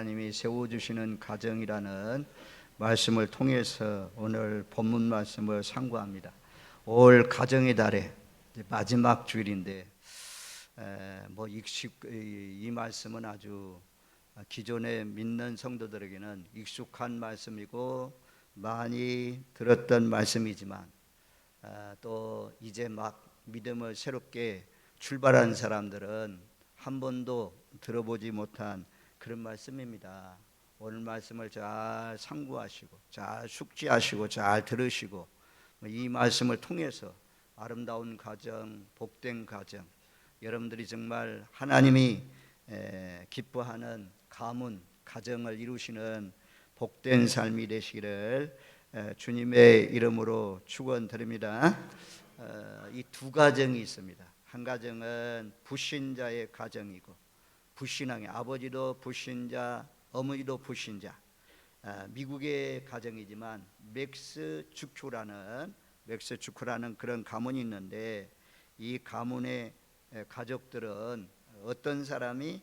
하나님이 세워주시는 가정이라는 말씀을 통해서 오늘 본문 말씀을 상고합니다. 올 가정의 달의 마지막 주일인데 이 말씀은 아주 기존에 믿는 성도들에게는 익숙한 말씀이고 많이 들었던 말씀이지만 또 이제 막 믿음을 새롭게 출발한 사람들은 한 번도 들어보지 못한 그런 말씀입니다. 오늘 말씀을 잘 상고하시고 잘 숙지하시고 잘 들으시고 이 말씀을 통해서 아름다운 가정, 복된 가정, 여러분들이 정말 하나님이 기뻐하는 가문, 가정을 이루시는 복된 삶이 되시기를 주님의 이름으로 축원드립니다. 이 두 가정이 있습니다. 한 가정은 불신자의 가정이고, 불신앙의 아버지도 불신자, 어머니도 불신자. 미국의 가정이지만 맥스주크라는 그런 가문이 있는데, 이 가문의 가족들은 어떤 사람이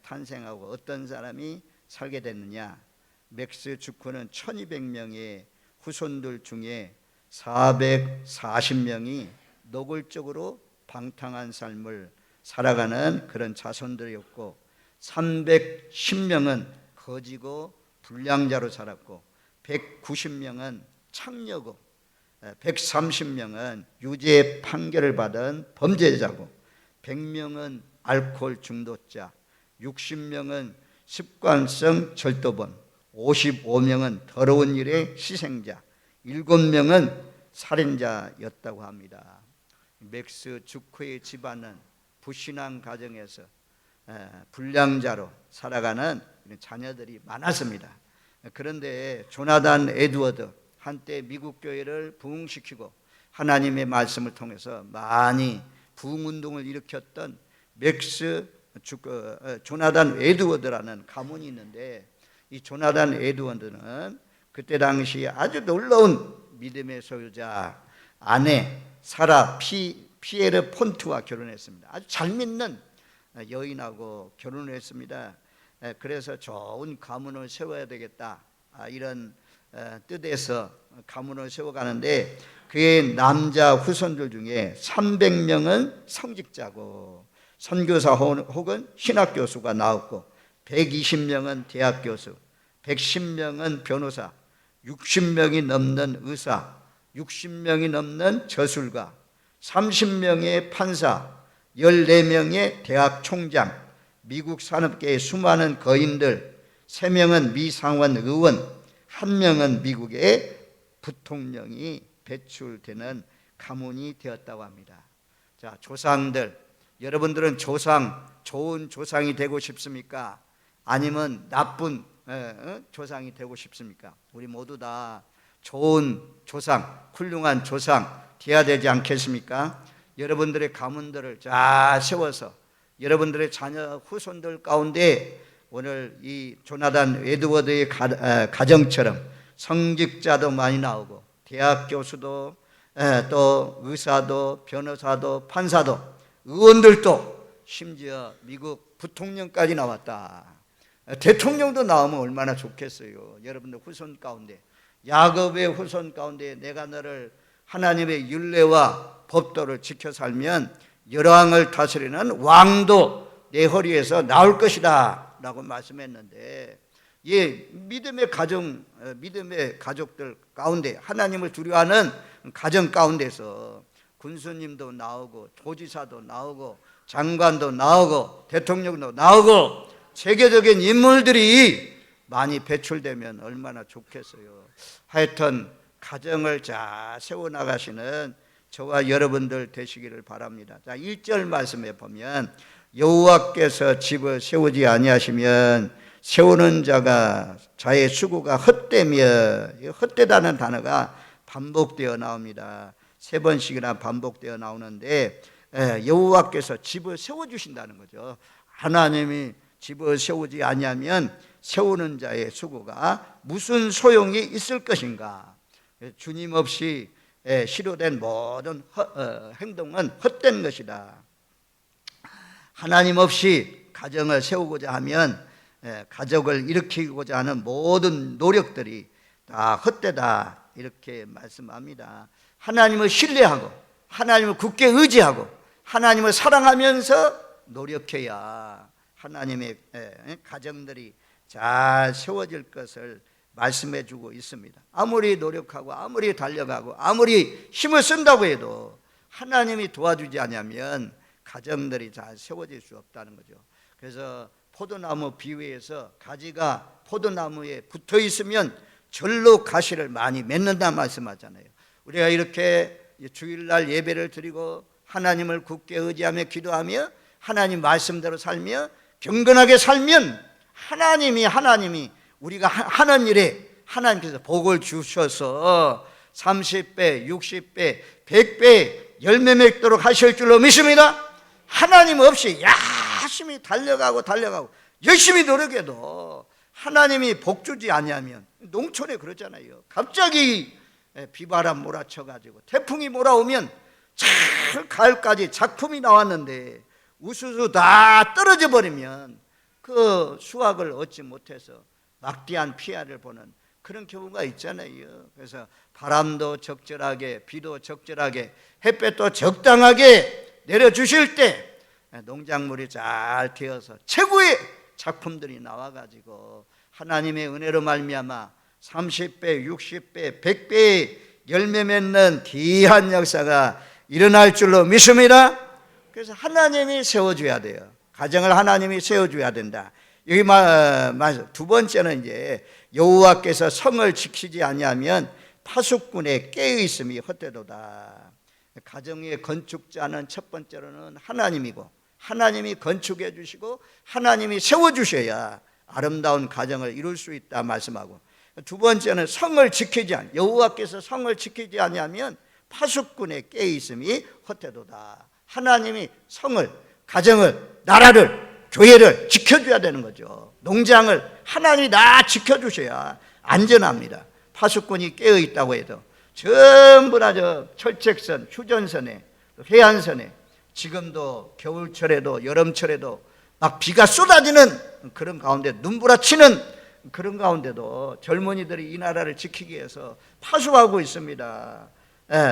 탄생하고 어떤 사람이 살게 됐느냐. 맥스주크는 1200명의 후손들 중에 440명이 노골적으로 방탕한 삶을 살아가는 그런 자손들이었고, 310명은 거지고 불량자로 살았고, 190명은 창녀고, 130명은 유죄 판결을 받은 범죄자고, 100명은 알코올 중독자, 60명은 습관성 절도범, 55명은 더러운 일의 희생자, 7명은 살인자였다고 합니다. 맥스 주크의 집안은 불신앙 가정에서 불량자로 살아가는 자녀들이 많았습니다. 그런데 조나단 에드워드, 한때 미국 교회를 부흥시키고 하나님의 말씀을 통해서 많이 부흥운동을 일으켰던 조나단 에드워드라는 가문이 있는데, 이 조나단 에드워드는 그때 당시 아주 놀라운 믿음의 소유자 아내 사라 피에르 폰트와 결혼했습니다. 아주 잘 믿는 여인하고 결혼을 했습니다. 그래서 좋은 가문을 세워야 되겠다, 이런 뜻에서 가문을 세워가는데, 그의 남자 후손들 중에 300명은 성직자고 선교사 혹은 신학교수가 나왔고, 120명은 대학교수, 110명은 변호사, 60명이 넘는 의사, 60명이 넘는 저술가, 30명의 판사, 14명의 대학 총장, 미국 산업계의 수많은 거인들, 3명은 미 상원 의원, 1명은 미국의 부통령이 배출되는 가문이 되었다고 합니다. 자, 조상들, 여러분들은 좋은 조상이 되고 싶습니까? 아니면 나쁜 조상이 되고 싶습니까? 우리 모두 다 좋은 조상, 훌륭한 조상 되어야 되지 않겠습니까? 여러분들의 가문들을 잘 세워서 여러분들의 자녀 후손들 가운데 오늘 이 조나단 에드워드의 가정처럼 성직자도 많이 나오고, 대학 교수도 또 의사도 변호사도 판사도 의원들도 심지어 미국 부통령까지 나왔다. 대통령도 나오면 얼마나 좋겠어요. 여러분들 후손 가운데, 야곱의 후손 가운데 내가 너를 하나님의 율례와 법도를 지켜 살면 열왕을 다스리는 왕도 내 허리에서 나올 것이다 라고 말씀했는데, 믿음의 가족들 가운데, 하나님을 두려워하는 가정 가운데서 군수님도 나오고 도지사도 나오고 장관도 나오고 대통령도 나오고 세계적인 인물들이 많이 배출되면 얼마나 좋겠어요. 하여튼 가정을 잘 세워나가시는 저와 여러분들 되시기를 바랍니다. 자, 1절 말씀에 보면 여호와께서 집을 세우지 아니하시면 세우는 자의 수고가 헛되며, 헛되다는 단어가 반복되어 나옵니다. 3번씩이나 반복되어 나오는데, 여호와께서 집을 세워주신다는 거죠. 하나님이 집을 세우지 아니하면 세우는 자의 수고가 무슨 소용이 있을 것인가. 주님 없이 시도된 모든 행동은 헛된 것이다. 하나님 없이 가정을 세우고자 하면 가족을 일으키고자 하는 모든 노력들이 다 헛되다 이렇게 말씀합니다. 하나님을 신뢰하고 하나님을 굳게 의지하고 하나님을 사랑하면서 노력해야 하나님의 가정들이 잘 세워질 것을 말씀해 주고 있습니다. 아무리 노력하고 아무리 달려가고 아무리 힘을 쓴다고 해도 하나님이 도와주지 않으면 가정들이 잘 세워질 수 없다는 거죠. 그래서 포도나무 비유에서 가지가 포도나무에 붙어 있으면 절로 가시를 많이 맺는다 말씀하잖아요. 우리가 이렇게 주일날 예배를 드리고 하나님을 굳게 의지하며 기도하며 하나님 말씀대로 살며 경건하게 살면 하나님이 우리가 하는 일에 하나님께서 복을 주셔서 30배, 60배, 100배 열매 맺도록 하실 줄로 믿습니다. 하나님 없이 열심히 달려가고 열심히 노력해도 하나님이 복 주지 않으면 농촌에 그러잖아요. 갑자기 비바람 몰아쳐가지고 태풍이 몰아오면 잘 가을까지 작품이 나왔는데 우수수 다 떨어져 버리면 그 수확을 얻지 못해서 막대한 피해를 보는 그런 경우가 있잖아요. 그래서 바람도 적절하게 비도 적절하게 햇볕도 적당하게 내려주실 때 농작물이 잘 되어서 최고의 작품들이 나와가지고 하나님의 은혜로 말미암아 30배, 60배, 100배의 열매 맺는 귀한 역사가 일어날 줄로 믿습니다. 그래서 하나님이 세워줘야 돼요. 가정을 하나님이 세워줘야 된다. 여기 두 번째는 이제 여호와께서 성을 지키지 아니하면 파수꾼의 깨어 있음이 헛되도다. 가정의 건축자는 첫 번째로는 하나님이고 하나님이 건축해 주시고 하나님이 세워 주셔야 아름다운 가정을 이룰 수 있다 말씀하고, 두 번째는 성을 지키지 아니 여호와께서 성을 지키지 아니하면 파수꾼의 깨어 있음이 헛되도다. 하나님이 성을, 가정을, 나라를, 교회를 지켜줘야 되는 거죠. 농장을 하나님이 다 지켜주셔야 안전합니다. 파수꾼이 깨어있다고 해도 전부 다 저 철책선, 휴전선에, 해안선에 지금도 겨울철에도 여름철에도 막 비가 쏟아지는 그런 가운데 눈부라치는 그런 가운데도 젊은이들이 이 나라를 지키기 위해서 파수하고 있습니다.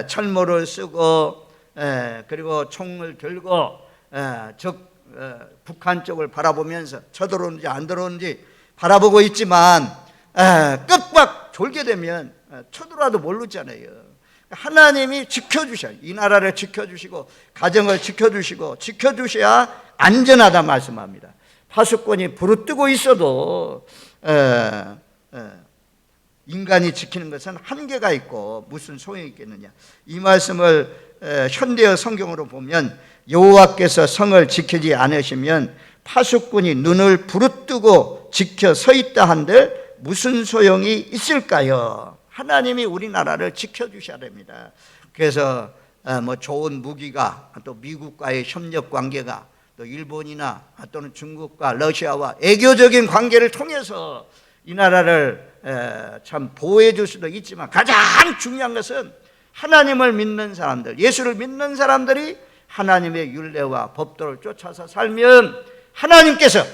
철모를 쓰고 그리고 총을 들고 북한 쪽을 바라보면서 쳐들어오는지 안 들어오는지 바라보고 있지만 끝박 졸게 되면 쳐들어와도 모르잖아요. 하나님이 지켜주셔야, 이 나라를 지켜주시고 가정을 지켜주셔야 안전하다 말씀합니다. 파수꾼이 부르뜨고 있어도 인간이 지키는 것은 한계가 있고 무슨 소용이 있겠느냐. 이 말씀을 현대어 성경으로 보면 여호와께서 성을 지키지 않으시면 파수꾼이 눈을 부르뜨고 지켜 서 있다 한들 무슨 소용이 있을까요? 하나님이 우리나라를 지켜주셔야 됩니다. 그래서 뭐 좋은 무기가 또 미국과의 협력 관계가 또 일본이나 또는 중국과 러시아와 애교적인 관계를 통해서 이 나라를 참 보호해 줄 수도 있지만 가장 중요한 것은 하나님을 믿는 사람들, 예수를 믿는 사람들이 하나님의 율례와 법도를 쫓아서 살면 하나님께서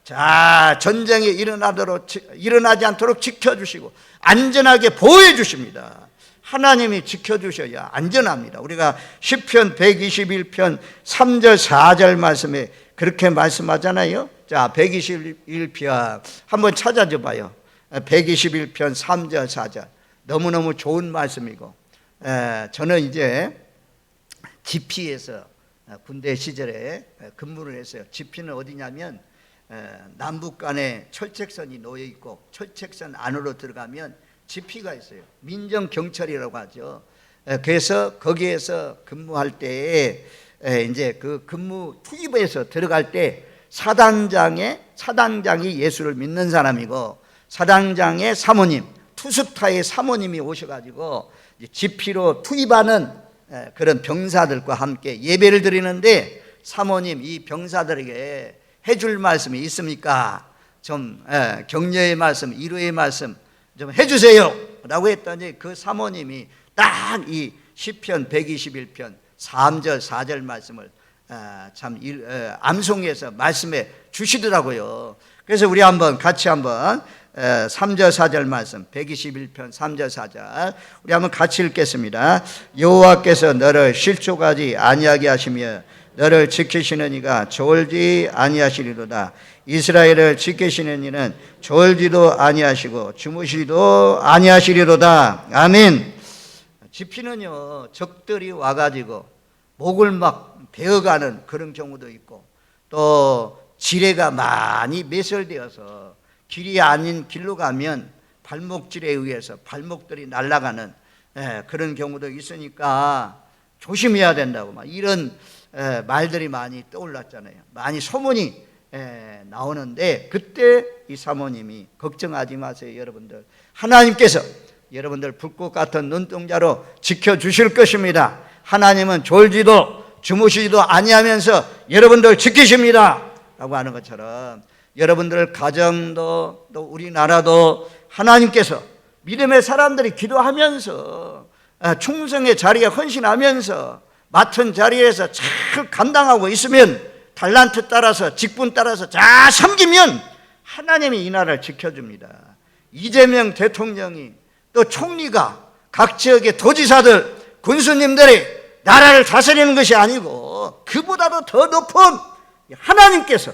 자 전쟁이 일어나지 않도록 지켜주시고 안전하게 보호해 주십니다. 하나님이 지켜주셔야 안전합니다. 우리가 시편 121편 3절 4절 말씀에 그렇게 말씀하잖아요. 자 121편 한번 찾아줘 봐요. 121편 3절 4절 너무너무 좋은 말씀이고, 저는 이제 지피에서 군대 시절에 근무를 했어요. 지피는 어디냐면 남북 간에 철책선이 놓여 있고 철책선 안으로 들어가면 지피가 있어요. 민정경찰이라고 하죠. 그래서 거기에서 근무할 때에 이제 그 근무 투입해서 들어갈 때 사단장이 예수를 믿는 사람이고 사단장의 사모님, 투스타의 사모님이 오셔가지고 지피로 투입하는 그런 병사들과 함께 예배를 드리는데 사모님 이 병사들에게 해줄 말씀이 있습니까? 좀 격려의 말씀, 위로의 말씀 좀 해주세요 라고 했더니 그 사모님이 딱 이 시편 121편 3절 4절 말씀을 참 암송해서 말씀해 주시더라고요. 그래서 우리 한번 같이 한번 3절 4절 말씀 121편 3절 4절 우리 한번 같이 읽겠습니다. 여호와께서 너를 실족하지 아니하게 하시며 너를 지키시는 이가 졸지 아니하시리로다. 이스라엘을 지키시는 이는 졸지도 아니하시고 주무시도 아니하시리로다. 아멘. 집히는요 적들이 와가지고 목을 막 베어가는 그런 경우도 있고, 또 지뢰가 많이 매설되어서 길이 아닌 길로 가면 발목질에 의해서 발목들이 날아가는 그런 경우도 있으니까 조심해야 된다고 막 이런 말들이 많이 떠올랐잖아요. 많이 소문이 나오는데, 그때 이 사모님이 걱정하지 마세요. 여러분들, 하나님께서 여러분들 불꽃 같은 눈동자로 지켜주실 것입니다. 하나님은 졸지도 주무시지도 아니하면서 여러분들 지키십니다 라고 하는 것처럼, 여러분들 가정도 또 우리나라도 하나님께서 믿음의 사람들이 기도하면서 충성의 자리에 헌신하면서 맡은 자리에서 잘 감당하고 있으면, 달란트 따라서 직분 따라서 잘 섬기면 하나님이 이 나라를 지켜줍니다. 이재명 대통령이 또 총리가 각 지역의 도지사들 군수님들이 나라를 다스리는 것이 아니고 그보다도 더 높은 하나님께서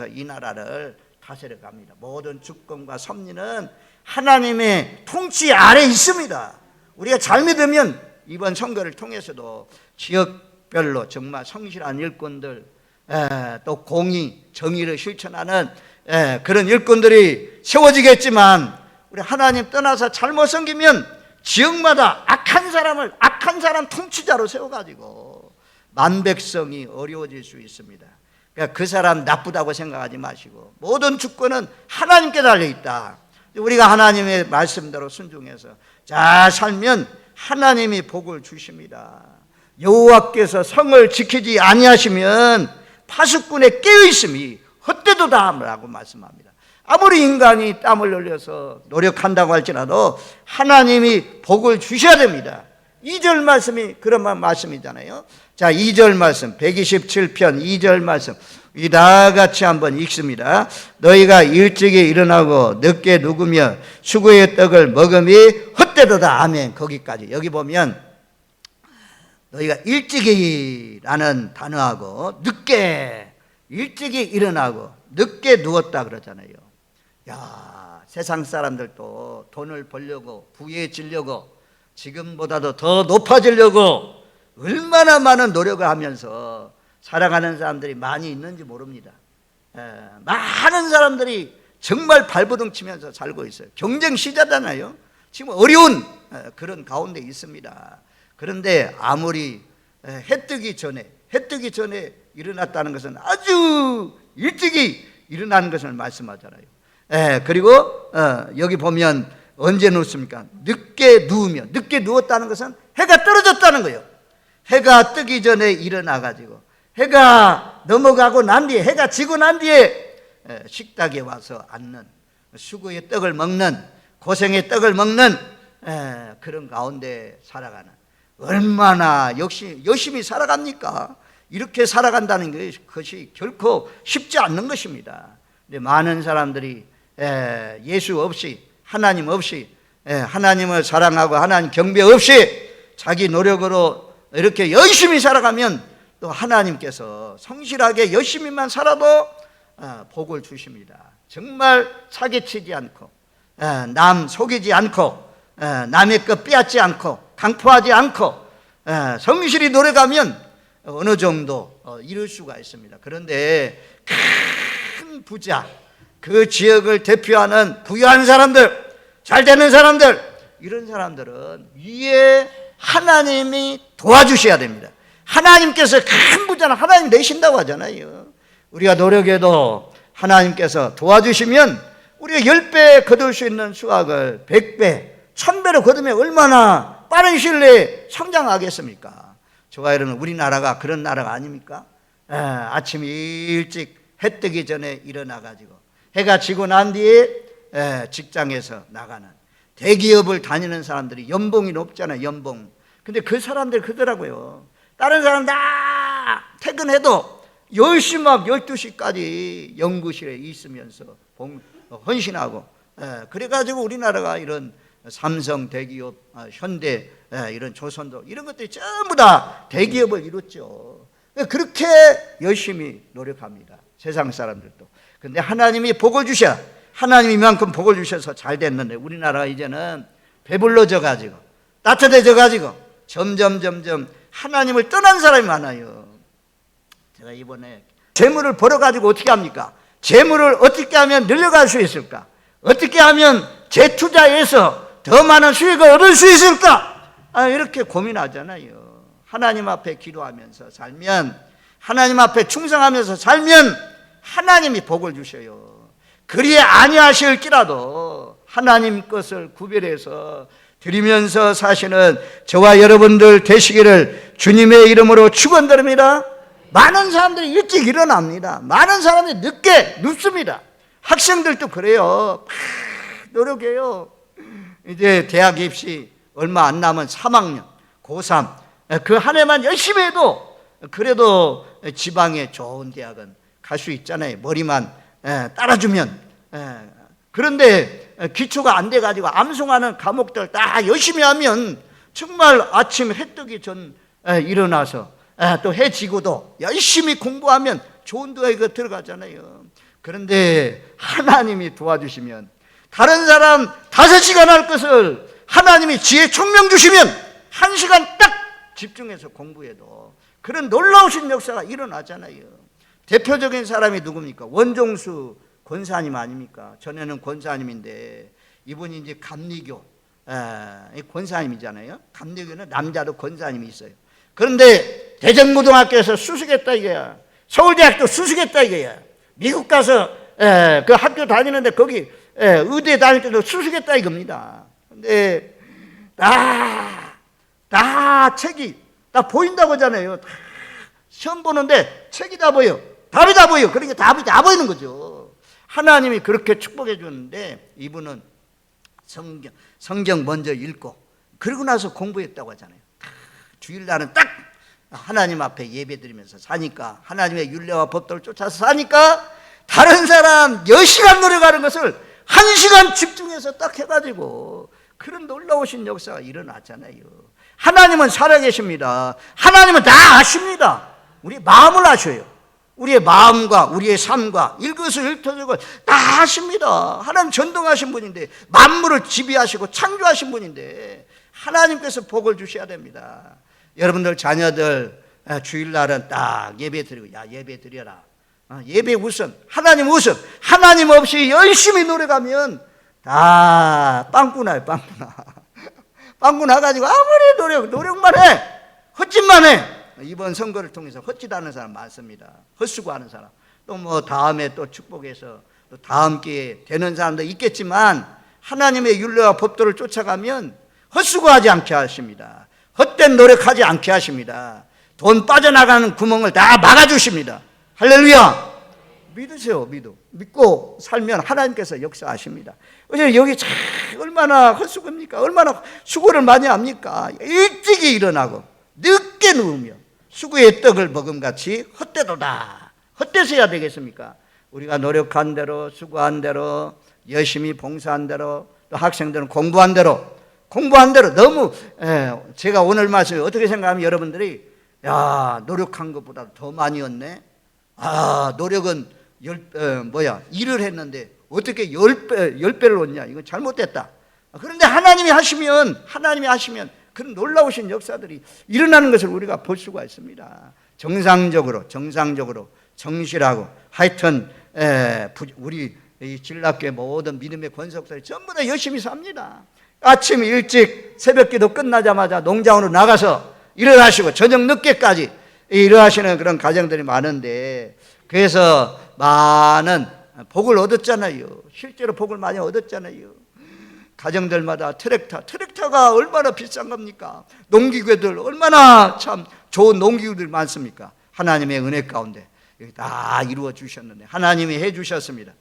이 나라를 다스려 갑니다. 모든 주권과 섭리는 하나님의 통치 아래 있습니다. 우리가 잘 믿으면 이번 선거를 통해서도 지역별로 정말 성실한 일꾼들, 또 공의, 정의를 실천하는 그런 일꾼들이 세워지겠지만, 우리 하나님 떠나서 잘못 섬기면 지역마다 악한 사람 통치자로 세워가지고 만백성이 어려워질 수 있습니다. 그러니까 그 사람 나쁘다고 생각하지 마시고 모든 주권은 하나님께 달려있다. 우리가 하나님의 말씀대로 순종해서 잘 살면 하나님이 복을 주십니다. 여호와께서 성을 지키지 아니하시면 파수꾼의 깨어있음이 헛되도다라고 말씀합니다. 아무리 인간이 땀을 흘려서 노력한다고 할지라도 하나님이 복을 주셔야 됩니다. 2절 말씀이 그런 말씀이잖아요. 자, 2절 말씀 127편 2절 말씀 이 다 같이 한번 읽습니다. 너희가 일찍이 일어나고 늦게 누구며 수고의 떡을 먹음이 헛되도다. 아멘. 거기까지. 여기 보면 너희가 일찍이라는 단어하고 늦게, 일찍이 일어나고 늦게 누웠다 그러잖아요. 야, 세상 사람들도 돈을 벌려고 부유해지려고 지금보다도 더 높아지려고 얼마나 많은 노력을 하면서 살아가는 사람들이 많이 있는지 모릅니다. 많은 사람들이 정말 발버둥 치면서 살고 있어요. 경쟁 시대잖아요. 지금 어려운 그런 가운데 있습니다. 그런데 아무리 해 뜨기 전에 일어났다는 것은 아주 일찍이 일어나는 것을 말씀하잖아요. 그리고 여기 보면 언제 누웠습니까? 늦게 누우면, 늦게 누웠다는 것은 해가 떨어졌다는 거예요. 해가 뜨기 전에 일어나가지고 해가 넘어가고 난 뒤에, 해가 지고 난 뒤에 식탁에 와서 앉는, 수고의 떡을 먹는, 고생의 떡을 먹는 그런 가운데 살아가는, 얼마나 열심히 살아갑니까? 이렇게 살아간다는 것이 결코 쉽지 않는 것입니다. 근데 많은 사람들이 예수 없이, 하나님 없이, 하나님을 사랑하고 하나님 경배 없이 자기 노력으로 이렇게 열심히 살아가면 또 하나님께서 성실하게 열심히만 살아도 복을 주십니다. 정말 사기치지 않고, 남 속이지 않고, 남의 것 빼앗지 않고, 강포하지 않고 성실히 노력하면 어느 정도 이룰 수가 있습니다. 그런데 큰 부자, 그 지역을 대표하는 부유한 사람들, 잘 되는 사람들, 이런 사람들은 위에 하나님이 도와주셔야 됩니다. 하나님께서 큰 부자는 하나님 내신다고 하잖아요. 우리가 노력해도 하나님께서 도와주시면 우리가 10배 거둘 수 있는 수확을 100배, 1000배로 거두면 얼마나 빠른 시일 내에 성장하겠습니까? 저와 여러분, 우리나라가 그런 나라가 아닙니까? 아침 일찍 해 뜨기 전에 일어나가지고 해가 지고 난 뒤에 직장에서 나가는, 대기업을 다니는 사람들이 연봉이 높잖아요. 연봉. 근데 그 사람들 그러더라고요. 다른 사람 다 퇴근해도 10시 막 12시까지 연구실에 있으면서 헌신하고, 그래가지고 우리나라가 이런 삼성 대기업, 현대, 이런 조선도 이런 것들이 전부 다 대기업을 이뤘죠. 그렇게 열심히 노력합니다, 세상 사람들도. 근데 하나님이 복을 주셔, 하나님이 이만큼 복을 주셔서 잘 됐는데 우리나라가 이제는 배불러져 가지고 따뜻해져 가지고 점점 하나님을 떠난 사람이 많아요. 제가 이번에 재물을 벌어가지고 어떻게 합니까? 재물을 어떻게 하면 늘려갈 수 있을까? 어떻게 하면 재투자해서 더 많은 수익을 얻을 수 있을까? 이렇게 고민하잖아요. 하나님 앞에 기도하면서 살면, 하나님 앞에 충성하면서 살면 하나님이 복을 주셔요. 그리 아니하실지라도 하나님 것을 구별해서 드리면서 사시는 저와 여러분들 되시기를 주님의 이름으로 축원드립니다. 많은 사람들이 일찍 일어납니다. 많은 사람들이 늦게 눕습니다. 학생들도 그래요. 노력해요. 이제 대학 입시 얼마 안 남은 3학년, 고3, 그 한 해만 열심히 해도 그래도 지방에 좋은 대학은 갈 수 있잖아요. 머리만 따라주면. 그런데 기초가 안 돼가지고 암송하는 과목들 다 열심히 하면 정말 아침 해 뜨기 전 일어나서 또 해 지고도 열심히 공부하면 좋은 대학에 들어가잖아요. 그런데 하나님이 도와주시면 다른 사람 5시간 할 것을 하나님이 지혜 총명 주시면 1시간 딱 집중해서 공부해도 그런 놀라우신 역사가 일어나잖아요. 대표적인 사람이 누굽니까? 원종수 권사님 아닙니까? 전에는 권사님인데 이분이 이제 감리교 권사님이잖아요. 감리교는 남자도 권사님이 있어요. 그런데 대전고등학교에서 수석했다 이거야. 서울대학도 수석했다 이거야. 미국 가서 그 학교 다니는데 거기 의대 다닐 때도 수석했다 이겁니다. 근데 다 책이 다 보인다고 하잖아요. 다 시험 보는데 책이 다 보여. 답이 다 보여. 그러니까 답이 다 보이는 거죠. 하나님이 그렇게 축복해 주는데 이분은 성경 먼저 읽고 그러고 나서 공부했다고 하잖아요. 주일날은 딱 하나님 앞에 예배 드리면서 사니까, 하나님의 율례와 법도를 쫓아서 사니까 다른 사람 10시간 노력하는 것을 1시간 집중해서 딱 해가지고 그런 놀라우신 역사가 일어났잖아요. 하나님은 살아계십니다. 하나님은 다 아십니다. 우리 마음을 아셔요. 우리의 마음과 우리의 삶과 일거수일투족을 다 아십니다. 하나님 전동하신 분인데, 만물을 지배하시고 창조하신 분인데 하나님께서 복을 주셔야 됩니다. 여러분들 자녀들 주일날은 딱 예배 드리고, 야 예배 드려라. 예배 우선, 하나님 우선. 하나님 없이 열심히 노력하면 다 빵꾸 나요. 빵꾸 나가지고 아무리 노력만 해, 헛짓만 해. 이번 선거를 통해서 헛짓하는 사람 많습니다. 헛수고하는 사람. 또 뭐 다음에 또 축복해서 또 다음 기회에 되는 사람도 있겠지만 하나님의 율례와 법도를 쫓아가면 헛수고하지 않게 하십니다. 헛된 노력하지 않게 하십니다. 돈 빠져나가는 구멍을 다 막아주십니다. 할렐루야. 믿으세요. 믿고 살면 하나님께서 역사하십니다. 어제 여기 참 얼마나 헛수고입니까? 얼마나 수고를 많이 합니까? 일찍이 일어나고 늦게 누우며 수고의 떡을 먹음같이 헛되도다. 헛되서 해야 되겠습니까? 우리가 노력한 대로, 수고한 대로, 열심히 봉사한 대로, 또 학생들은 공부한 대로 너무 제가 오늘 말씀을 어떻게 생각하면 여러분들이 노력한 것보다 더 많이 얻네. 노력은 일을 했는데 어떻게 10배를 얻냐. 이건 잘못됐다. 그런데 하나님이 하시면 그런 놀라우신 역사들이 일어나는 것을 우리가 볼 수가 있습니다. 정상적으로 정실하고 하여튼 우리 이 진락교회 모든 믿음의 권속들이 전부 다 열심히 삽니다. 아침 일찍 새벽기도 끝나자마자 농장으로 나가서 일어나시고 저녁 늦게까지 일어나시는 그런 가정들이 많은데, 그래서 많은 복을 얻었잖아요. 실제로 복을 많이 얻었잖아요. 가정들마다 트랙터가 얼마나 비싼 겁니까? 농기구들 얼마나 참 좋은 농기구들 많습니까? 하나님의 은혜 가운데 여기 다 이루어 주셨는데 하나님이 해주셨습니다.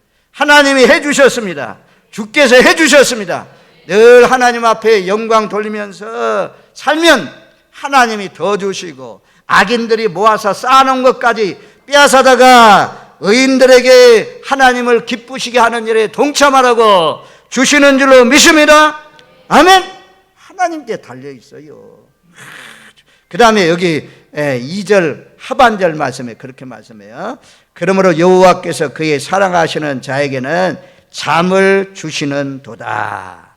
주께서 해주셨습니다. 늘 하나님 앞에 영광 돌리면서 살면 하나님이 더 주시고, 악인들이 모아서 쌓아놓은 것까지 빼앗아다가 의인들에게 하나님을 기쁘시게 하는 일에 동참하라고 주시는 줄로 믿습니다. 아멘. 하나님께 달려 있어요. 그 다음에 여기 2절 하반절 말씀에 그렇게 말씀해요. 그러므로 여호와께서 그의 사랑하시는 자에게는 잠을 주시는 도다.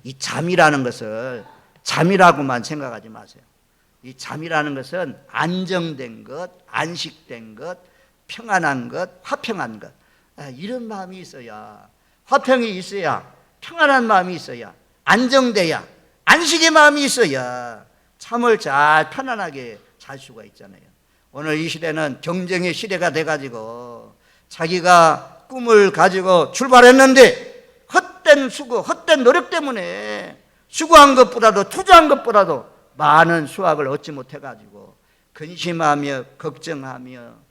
이 잠이라는 것을 잠이라고만 생각하지 마세요. 이 잠이라는 것은 안정된 것, 안식된 것, 평안한 것, 화평한 것, 이런 마음이 있어야, 화평이 있어야, 평안한 마음이 있어야, 안정돼야, 안식의 마음이 있어야 잠을 잘 편안하게 잘 수가 있잖아요. 오늘 이 시대는 경쟁의 시대가 돼가지고 자기가 꿈을 가지고 출발했는데 헛된 수고, 헛된 노력 때문에 수고한 것보다도 투자한 것보다도 많은 수확을 얻지 못해가지고 근심하며 걱정하며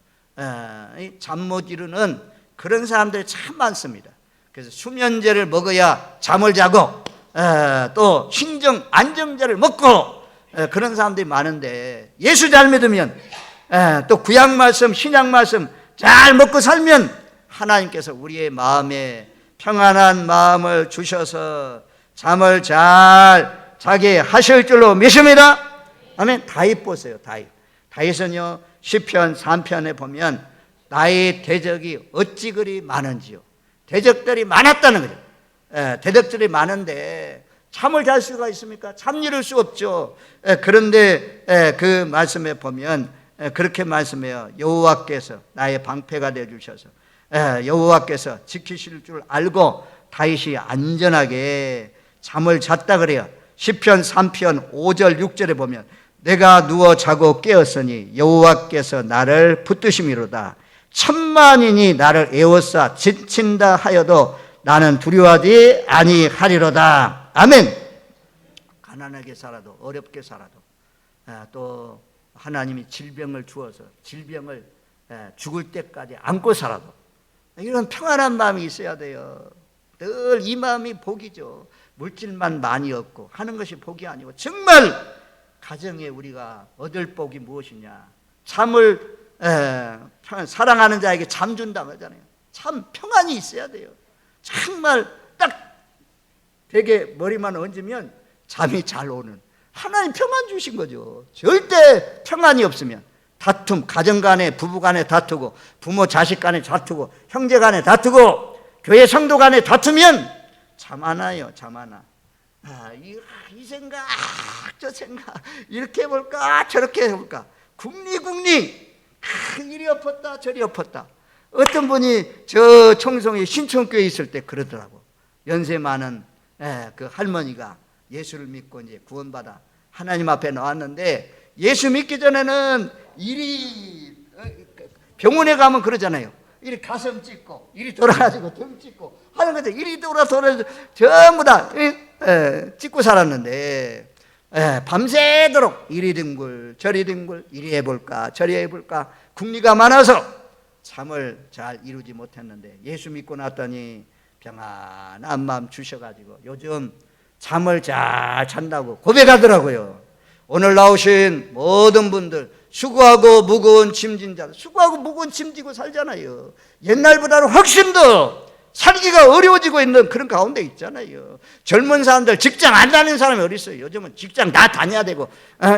잠 못 이루는 그런 사람들이 참 많습니다. 그래서 수면제를 먹어야 잠을 자고 또 신정 안정제를 먹고 그런 사람들이 많은데, 예수 잘 믿으면 또 구약 말씀 신약 말씀 잘 먹고 살면 하나님께서 우리의 마음에 평안한 마음을 주셔서 잠을 잘 자게 하실 줄로 믿습니다. 아멘. 다윗 보세요. 다윗은요 시편 3편에 보면 나의 대적이 어찌 그리 많은지요. 대적들이 많았다는 거죠. 대적들이 많은데 잠을 잘 수가 있습니까? 잠이룰 수 없죠. 그런데 그 말씀에 보면 그렇게 말씀해요. 여호와께서 나의 방패가 되어주셔서 여호와께서 지키실 줄 알고 다윗이 안전하게 잠을 잤다 그래요. 시편 3편 5절 6절에 보면 내가 누워 자고 깨었으니 여호와께서 나를 붙드심이로다. 천만인이 나를 에워싸 지친다 하여도 나는 두려워하지 아니하리로다. 아멘. 가난하게 살아도 어렵게 살아도 또 하나님이 질병을 주어서 질병을 죽을 때까지 안고 살아도 이런 평안한 마음이 있어야 돼요. 늘 이 마음이 복이죠. 물질만 많이 얻고 하는 것이 복이 아니고 정말 가정에 우리가 얻을 복이 무엇이냐. 잠을 사랑하는 자에게 잠 준다고 하잖아요. 참 평안이 있어야 돼요. 정말 딱 베개 머리만 얹으면 잠이 잘 오는 하나님 평안 주신 거죠. 절대 평안이 없으면 다툼, 가정 간에 부부 간에 다투고 부모 자식 간에 다투고 형제 간에 다투고 교회 성도 간에 다투면 잠 안 와요. 잠 안 와. 이 생각 저 생각 이렇게 해볼까 저렇게 해볼까 국리 이리 엎었다 저리 엎었다. 어떤 분이 저 청송에 신천교에 있을 때 그러더라고. 연세 많은 그 할머니가 예수를 믿고 이제 구원받아 하나님 앞에 나왔는데, 예수 믿기 전에는 이리 병원에 가면 그러잖아요. 이리 가슴 찢고 이리 돌아가지고 등 찢고 하는 건데 이리 돌아서 전부 다 찢고 살았는데 밤새도록 이리 뒹굴 저리 뒹굴 이리 해볼까 저리 해볼까 궁리가 많아서 잠을 잘 이루지 못했는데 예수 믿고 났더니 평안한 마음 주셔가지고 요즘 잠을 잘 잔다고 고백하더라고요. 오늘 나오신 모든 분들 수고하고 무거운 짐진 자, 수고하고 무거운 짐 지고 살잖아요. 옛날보다는 훨씬 더 살기가 어려워지고 있는 그런 가운데 있잖아요. 젊은 사람들 직장 안 다니는 사람이 어디 있어요? 요즘은 직장 다 다녀야 되고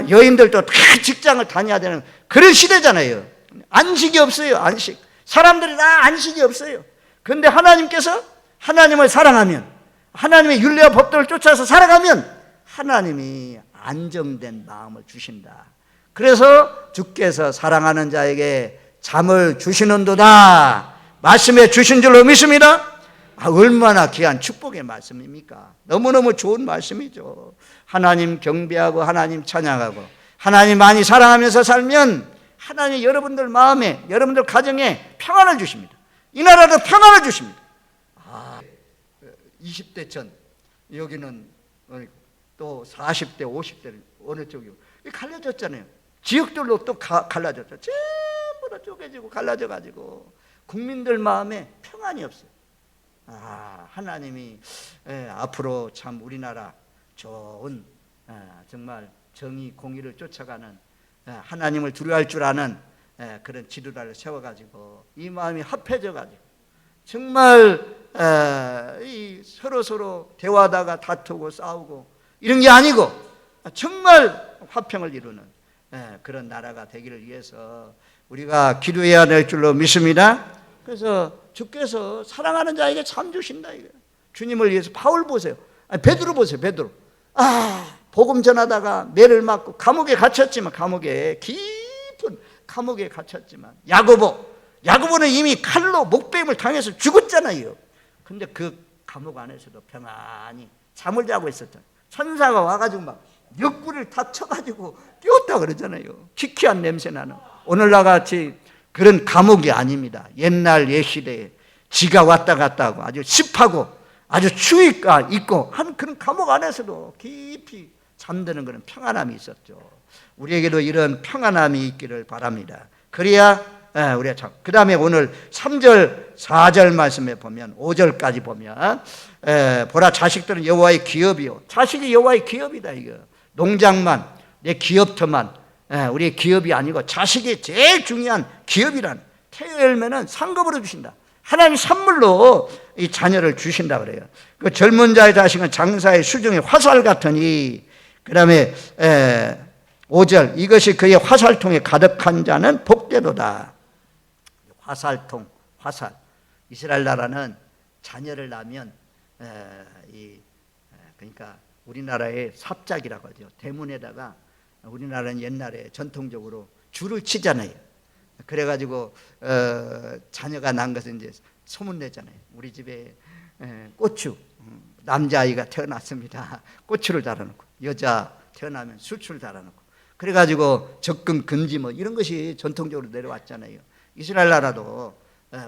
여인들도 다 직장을 다녀야 되는 그런 시대잖아요. 안식이 없어요. 안식. 사람들이 다 안식이 없어요. 그런데 하나님께서 하나님을 사랑하면, 하나님의 율례와 법도를 쫓아서 살아가면 하나님이 안정된 마음을 주신다. 그래서 주께서 사랑하는 자에게 잠을 주시는도다 말씀해 주신 줄로 믿습니다. 얼마나 귀한 축복의 말씀입니까? 너무너무 좋은 말씀이죠. 하나님 경배하고 하나님 찬양하고 하나님 많이 사랑하면서 살면 하나님이 여러분들 마음에 여러분들 가정에 평안을 주십니다. 이 나라도 평안을 주십니다. 20대 전 여기는 또 40대 50대는 어느 쪽이고 갈라졌잖아요. 지역들로 또 갈라졌죠. 전부 다 쪼개지고 갈라져가지고 국민들 마음에 평안이 없어요. 하나님이 앞으로 참 우리나라 좋은 정말 정의 공의를 쫓아가는 하나님을 두려워할 줄 아는 그런 지도자를 세워가지고 이 마음이 합해져가지고 정말 이 서로 대화하다가 다투고 싸우고 이런 게 아니고 정말 화평을 이루는 그런 나라가 되기를 위해서 우리가 기도해야 될 줄로 믿습니다. 그래서 주께서 사랑하는 자에게 참 주신다 이거예요. 주님을 위해서 바울 보세요. 베드로 보세요. 베드로. 복음 전하다가 매를 맞고 감옥에 갇혔지만 깊은 감옥에 갇혔지만 야고보는 이미 칼로 목베임을 당해서 죽었잖아요. 근데 그 감옥 안에서도 평안히 잠을 자고 있었잖아요. 천사가 와가지고 막 옆구리를 다 쳐가지고 깨웠다 그러잖아요. 기키한 냄새 나는. 오늘날 같이 그런 감옥이 아닙니다. 옛날 옛시대에 지가 왔다 갔다 하고 아주 습하고 아주 추위가 있고 한 그런 감옥 안에서도 깊이 잠드는 그런 평안함이 있었죠. 우리에게도 이런 평안함이 있기를 바랍니다. 그래야 우리가 참. 그 다음에 오늘 3절 4절 말씀에 보면 5절까지 보면 보라 자식들은 여호와의 기업이요. 자식이 여호와의 기업이다 이거. 농장만 내 기업터만 우리의 기업이 아니고 자식이 제일 중요한 기업이란 태의 열매는 상급으로 주신다. 하나님 선물로 이 자녀를 주신다 그래요. 그 젊은 자의 자식은 장사의 수중의 화살 같으니 그 다음에 5절 이것이 그의 화살통에 가득한 자는 복되도다. 화살통, 화살. 이스라엘 나라는 자녀를 낳으면 그러니까 우리나라의 삽작이라고 하죠. 대문에다가 우리나라는 옛날에 전통적으로 줄을 치잖아요. 그래가지고 자녀가 난 것은 이제 소문내잖아요. 우리 집에 고추 남자아이가 태어났습니다. 고추를 달아놓고 여자 태어나면 수추를 달아놓고 그래가지고 접근 금지 뭐 이런 것이 전통적으로 내려왔잖아요. 이스라엘 나라도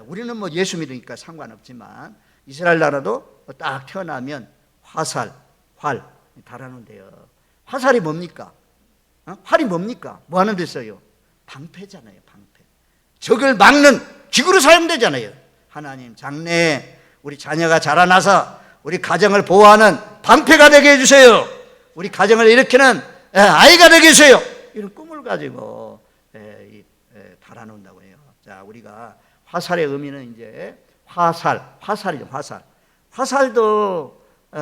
우리는 뭐 예수 믿으니까 상관없지만 이스라엘 나라도 딱 태어나면 화살, 활 달아놓은대요. 화살이 뭡니까? 활이 뭡니까? 뭐 하는 데 써요? 방패잖아요. 방패. 적을 막는 기구로 사용되잖아요. 하나님 장래에 우리 자녀가 자라나서 우리 가정을 보호하는 방패가 되게 해주세요. 우리 가정을 일으키는 아이가 되게 해주세요. 이런 꿈을 가지고 달아놓는다고 해요. 자, 우리가 화살의 의미는 이제 화살이죠. 화살도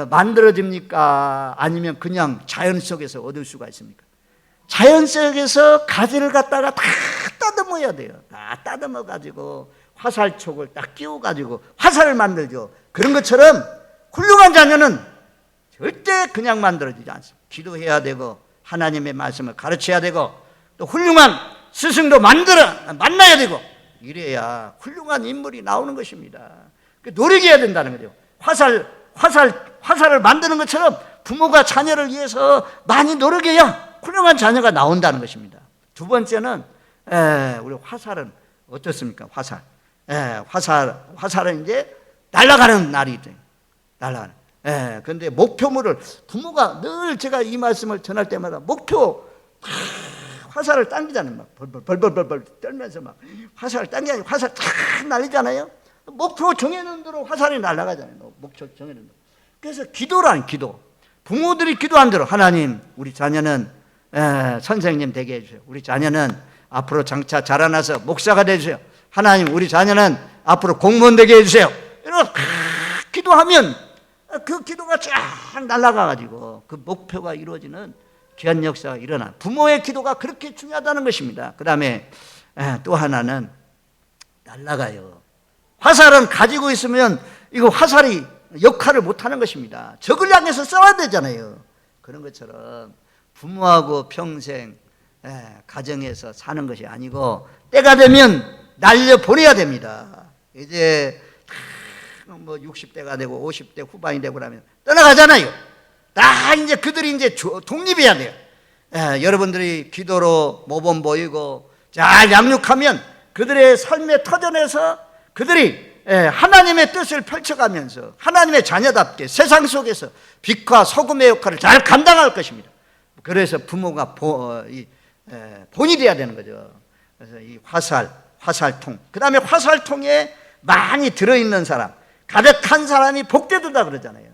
만들어집니까? 아니면 그냥 자연 속에서 얻을 수가 있습니까? 자연 속에서 가지를 갖다가 다 따듬어야 돼요. 다 따듬어 가지고 화살촉을 딱 끼워 가지고 화살을 만들죠. 그런 것처럼 훌륭한 자녀는 절대 그냥 만들어지지 않습니다. 기도해야 되고 하나님의 말씀을 가르쳐야 되고 또 훌륭한 스승도 만나야 되고 이래야 훌륭한 인물이 나오는 것입니다. 노력해야 된다는 거죠. 화살을 만드는 것처럼 부모가 자녀를 위해서 많이 노력해야 훌륭한 자녀가 나온다는 것입니다. 두 번째는 우리 화살은 어떻습니까? 화살은 이제 날아가는 날이 있죠. 날아가는. 그런데 목표물을 부모가 늘 제가 이 말씀을 전할 때마다 화살을 당기잖아요. 막 벌벌 떨면서 막 화살을 당기고 화살 탁 날리잖아요. 목표 정해놓은 대로 화살이 날아가잖아요. 목표 정해놓은 대로. 그래서 기도란 기도. 부모들이 기도한 대로 하나님 우리 자녀는 선생님 되게 해주세요. 우리 자녀는 앞으로 장차 자라나서 목사가 되주세요. 하나님 우리 자녀는 앞으로 공무원 되게 해주세요. 이렇게 기도하면 그 기도가 쫙 날아가가지고 그 목표가 이루어지는 귀한 역사가 일어나. 부모의 기도가 그렇게 중요하다는 것입니다. 그 다음에 또 하나는 날아가요. 화살은 가지고 있으면 이거 화살이 역할을 못하는 것입니다. 적을 향해서 싸워야 되잖아요. 그런 것처럼 부모하고 평생 가정에서 사는 것이 아니고 때가 되면 날려보내야 됩니다. 이제 뭐 60대가 되고 50대 후반이 되고 그러면 떠나가잖아요. 다 이제 그들이 이제 독립해야 돼요. 여러분들이 기도로 모범 보이고 잘 양육하면 그들의 삶의 터전에서 그들이 하나님의 뜻을 펼쳐가면서 하나님의 자녀답게 세상 속에서 빛과 소금의 역할을 잘 감당할 것입니다. 그래서 부모가 본이 돼야 되는 거죠. 그래서 이 화살통. 그 다음에 화살통에 많이 들어있는 사람, 가득한 사람이 복되도다 그러잖아요.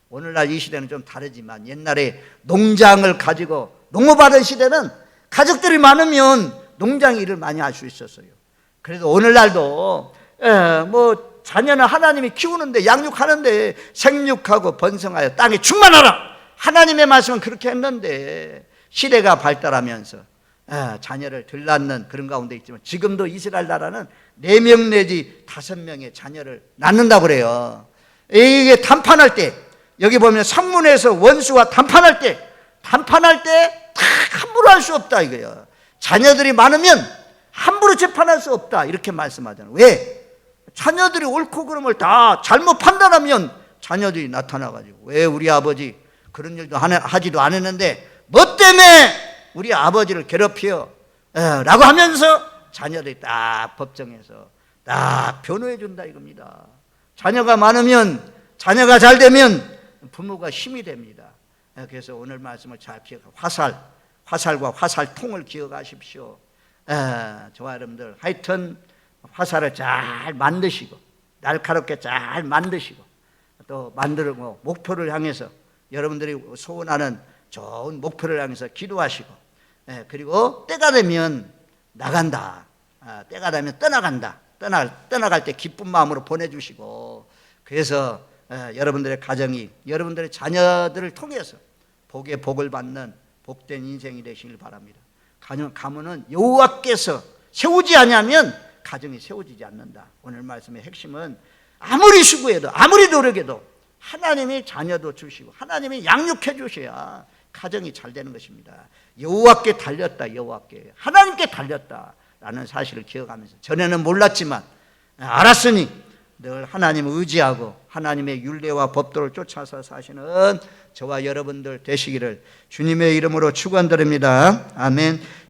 오늘날 이 시대는 좀 다르지만 옛날에 농장을 가지고 농업하던 시대는 가족들이 많으면 농장 일을 많이 할 수 있었어요. 그래도 오늘날도 뭐 자녀는 하나님이 키우는데, 양육하는데 생육하고 번성하여 땅에 충만하라, 하나님의 말씀은 그렇게 했는데 시대가 발달하면서 자녀를 덜 낳는 그런 가운데 있지만, 지금도 이스라엘 나라는 4명 내지 5명의 자녀를 낳는다고 그래요. 이게 담판할 때, 여기 보면 성문에서 원수와 담판할 때 다 함부로 할 수 없다 이거예요. 자녀들이 많으면 함부로 재판할 수 없다 이렇게 말씀하잖아요. 왜? 자녀들이 옳고 그름을 다 잘못 판단하면 자녀들이 나타나가지고, 왜 우리 아버지 그런 일도 하지도 않았는데 뭐 때문에 우리 아버지를 괴롭혀? 라고 하면서 자녀들이 딱 법정에서 딱 변호해 준다 이겁니다. 자녀가 많으면, 자녀가 잘 되면 부모가 힘이 됩니다. 그래서 오늘 말씀을 잘 기억하고, 화살과 화살통을 기억하십시오. 저와 여러분들 하여튼 화살을 잘 만드시고, 날카롭게 잘 만드시고, 또 만들고 목표를 향해서, 여러분들이 소원하는 좋은 목표를 향해서 기도하시고, 그리고 때가 되면 나간다, 때가 되면 떠나간다, 떠나갈 때 기쁜 마음으로 보내주시고, 그래서 여러분들의 가정이, 여러분들의 자녀들을 통해서 복의 복을 받는 복된 인생이 되시길 바랍니다. 가문은 여호와께서 세우지 않으면 가정이 세워지지 않는다. 오늘 말씀의 핵심은 아무리 수고해도, 아무리 노력해도 하나님이 자녀도 주시고 하나님이 양육해 주셔야 가정이 잘 되는 것입니다. 여호와께 달렸다, 여호와께, 하나님께 달렸다라는 사실을 기억하면서, 전에는 몰랐지만 알았으니 늘 하나님을 의지하고 하나님의 율례와 법도를 쫓아서 사시는 저와 여러분들 되시기를 주님의 이름으로 축원드립니다. 아멘.